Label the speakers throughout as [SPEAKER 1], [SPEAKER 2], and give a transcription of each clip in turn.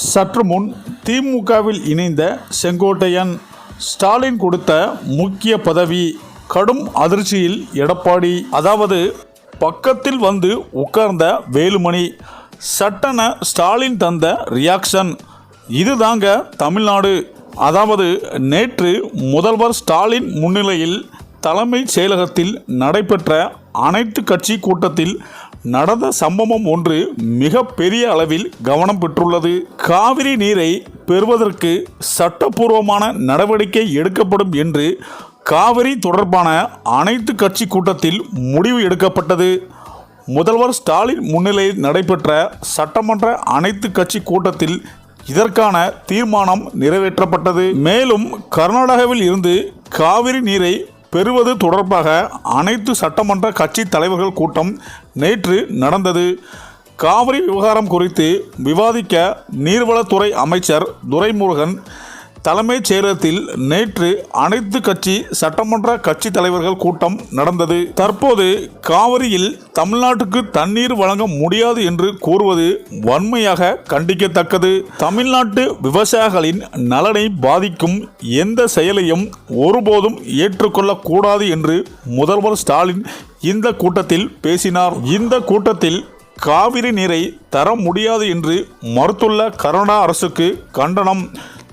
[SPEAKER 1] சற்று முன் திமுகவில் இணைந்த செங்கோட்டையன். ஸ்டாலின் கொடுத்த முக்கிய பதவி. கடும் அதிர்ச்சியில் எடப்பாடி. அதாவது பக்கத்தில் வந்து உட்கார்ந்த வேலுமணி. சட்டென ஸ்டாலின் தந்த ரியாக்ஷன். இதுதாங்க தமிழ்நாடு. அதாவது நேற்று முதல்வர் ஸ்டாலின் முன்னிலையில் தலைமைச் செயலகத்தில் நடைபெற்ற அனைத்து கட்சி கூட்டத்தில் நடந்த சம்பவம் ஒன்று மிக பெரிய அளவில் கவனம் பெற்றுள்ளது. காவிரி நீரை பெறுவதற்கு சட்டப்பூர்வமான நடவடிக்கை எடுக்கப்படும் என்று காவிரி தொடர்பான அனைத்து கட்சி கூட்டத்தில் முடிவு எடுக்கப்பட்டது. முதல்வர் ஸ்டாலின் முன்னிலையில் நடைபெற்ற சட்டமன்ற அனைத்து கட்சி கூட்டத்தில் இதற்கான தீர்மானம் நிறைவேற்றப்பட்டது. மேலும் கர்நாடகாவில் இருந்து காவிரி நீரை பெறுவது தொடர்பாக அனைத்து சட்டமன்ற கட்சி தலைவர்கள் கூட்டம் நேற்று நடந்தது. காவிரி விவகாரம் குறித்து விவாதிக்க நீர்வளத்துறை அமைச்சர் துரைமுருகன் தலைமைச் செயலகத்தில் நேற்று அனைத்து கட்சி சட்டமன்ற கட்சி தலைவர்கள் கூட்டம் நடந்தது. தற்போது காவிரியில் தமிழ்நாட்டுக்கு தண்ணீர் வழங்க முடியாது என்று கூறுவது வன்மையாக கண்டிக்கத்தக்கது. தமிழ்நாட்டு விவசாயிகளின் நலனை பாதிக்கும் எந்த செயலையும் ஒருபோதும் ஏற்றுக்கொள்ளக்கூடாது என்று முதல்வர் ஸ்டாலின் இந்த கூட்டத்தில் பேசினார். இந்த கூட்டத்தில் காவிரி நீரை தர முடியாது என்று மறுத்துள்ள கர்நாடக அரசுக்கு கண்டனம்.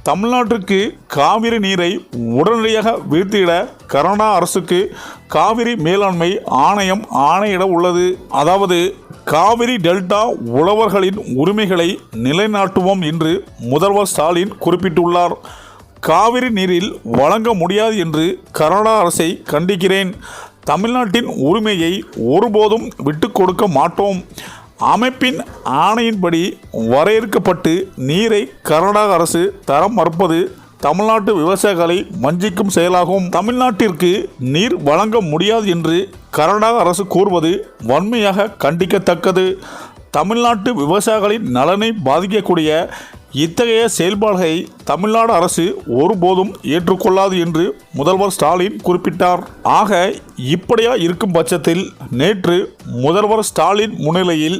[SPEAKER 1] தமிழ்நாட்டிற்கு காவிரி நீரை உடனடியாக வீழ்த்திட கர்நாடக அரசுக்கு காவிரி மேலாண்மை ஆணையம் ஆணையிட உள்ளது. அதாவது காவிரி டெல்டா உழவர்களின் உரிமைகளை நிலைநாட்டுவோம் என்று முதல்வர் ஸ்டாலின் குறிப்பிட்டுள்ளார். காவிரி நீரில் வழங்க முடியாது என்று கர்நாடக அரசை கண்டிக்கிறேன். தமிழ்நாட்டின் உரிமையை ஒருபோதும் விட்டு கொடுக்க மாட்டோம். அமைப்பின் ஆணையின்படி வரையறுக்கப்பட்டு நீரை கர்நாடக அரசு தரம் மறுப்பது தமிழ்நாட்டு விவசாயிகளை வஞ்சிக்கும் செயலாகும். தமிழ்நாட்டிற்கு நீர் வழங்க முடியாது என்று கர்நாடக அரசு கூறுவது வன்மையாக கண்டிக்கத்தக்கது. தமிழ்நாட்டு விவசாயிகளின் நலனை பாதிக்கக்கூடிய இத்தகைய செயல்பாடுகளை தமிழ்நாடு அரசு ஒருபோதும் ஏற்றுக்கொள்ளாது என்று முதல்வர் ஸ்டாலின் குறிப்பிட்டார். ஆக இப்படியா இருக்கும் பட்சத்தில் நேற்று முதல்வர் ஸ்டாலின் முன்னிலையில்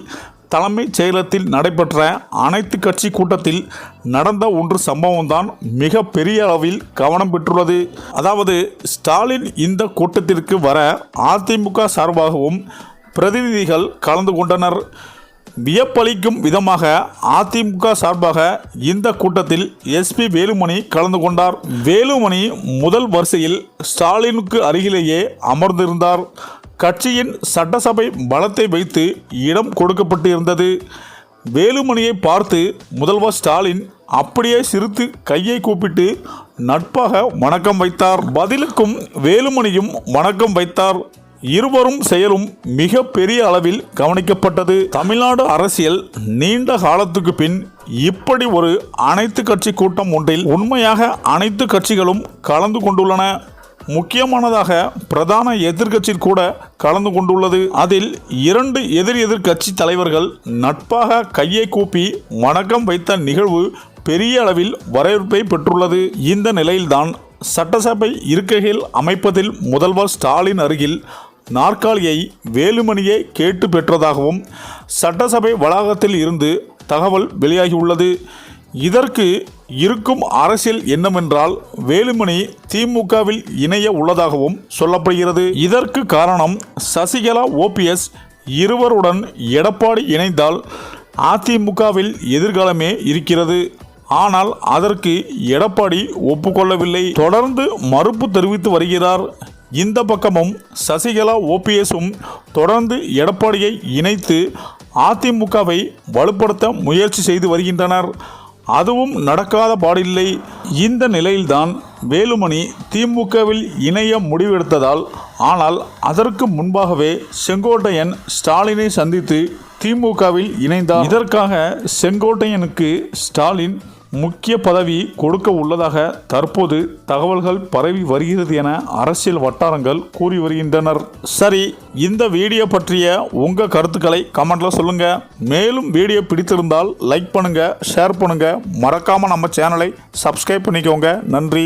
[SPEAKER 1] தலைமைச் செயலகத்தில் நடைபெற்ற அனைத்து கட்சி கூட்டத்தில் நடந்த ஒன்று சம்பவம்தான் மிக பெரிய அளவில் கவனம் பெற்றுள்ளது. அதாவது ஸ்டாலின் இந்த கூட்டத்திற்கு வர அதிமுக சார்பாகவும் பிரதிநிதிகள் கலந்து கொண்டனர். வியப்பளிக்கும் விதமாக அதிமுக சார்பாக இந்த கூட்டத்தில் எஸ்பி வேலுமணி கலந்து கொண்டார். வேலுமணி முதல் வரிசையில் ஸ்டாலினுக்கு அருகிலேயே அமர்ந்திருந்தார். கட்சியின் சட்டசபை பலத்தை வைத்து இடம் கொடுக்கப்பட்டு இருந்தது. வேலுமணியை பார்த்து முதல்வர் ஸ்டாலின் அப்படியே சிரித்து கையை கூப்பிட்டு நட்பாக வணக்கம் வைத்தார். பதிலுக்கும் வேலுமணியும் வணக்கம் வைத்தார். இருவரும் செயலும் மிக பெரிய அளவில் கவனிக்கப்பட்டது. தமிழ்நாடு அரசியல் நீண்ட காலத்துக்கு பின் இப்படி ஒரு அனைத்து கட்சி கூட்டம் ஒன்றில் உண்மையாக அனைத்து கட்சிகளும் கலந்து கொண்டுள்ளன. முக்கியமானதாக பிரதான எதிர்க்கட்சி கூட கலந்து கொண்டுள்ளது. அதில் 2 எதிர் கட்சி தலைவர்கள் நட்பாக கையை கூப்பி வணக்கம் வைத்த நிகழ்வு பெரிய அளவில் வரவேற்பை பெற்றுள்ளது. இந்த நிலையில்தான் சட்டசபை இருக்கைகள் அமைப்பதில் முதல்வர் ஸ்டாலின் அருகில் நாற்காலியை வேலுமணியை கேட்டு பெற்றதாகவும் சட்டசபை வளாகத்தில் இருந்து தகவல் வெளியாகியுள்ளது. இதற்கு இருக்கும் அரசியல் என்னவென்றால் வேலுமணி திமுகவில் இணைய உள்ளதாகவும் சொல்லப்படுகிறது. இதற்கு காரணம் சசிகலா ஓபிஎஸ் இருவருடன் எடப்பாடி இணைந்தால் அதிமுகவில் எதிர்காலமே இருக்கிறது. ஆனால் அதற்கு எடப்பாடி ஒப்புக்கொள்ளவில்லை. தொடர்ந்து மறுப்பு தெரிவித்து வருகிறார். இந்த பக்கமும் சசிகலா ஓபிஎஸும் தொடர்ந்து எடப்பாடியை இணைத்து அதிமுகவை வலுப்படுத்த முயற்சி செய்து வருகின்றனர். அதுவும் நடக்காத பாடில்லை. இந்த நிலையில்தான் வேலுமணி திமுகவில் இணைய முடிவெடுத்ததால், ஆனால் அதற்கு முன்பாகவே செங்கோட்டையன் ஸ்டாலினை சந்தித்து திமுகவில் இணைந்தார். இதற்காக செங்கோட்டையனுக்கு ஸ்டாலின் முக்கிய பதவி கொடுக்க உள்ளதாக தற்போது தகவல்கள் பரவி வருகிறது என அரசியல் வட்டாரங்கள் கூறி வருகின்றனர். சரி, இந்த வீடியோ பற்றிய உங்கள் கருத்துக்களை கமெண்ட்ல சொல்லுங்க. மேலும் வீடியோ பிடித்திருந்தால் லைக் பண்ணுங்க, ஷேர் பண்ணுங்க, மறக்காம நம்ம சேனலை சப்ஸ்கிரைப் பண்ணிக்கோங்க. நன்றி.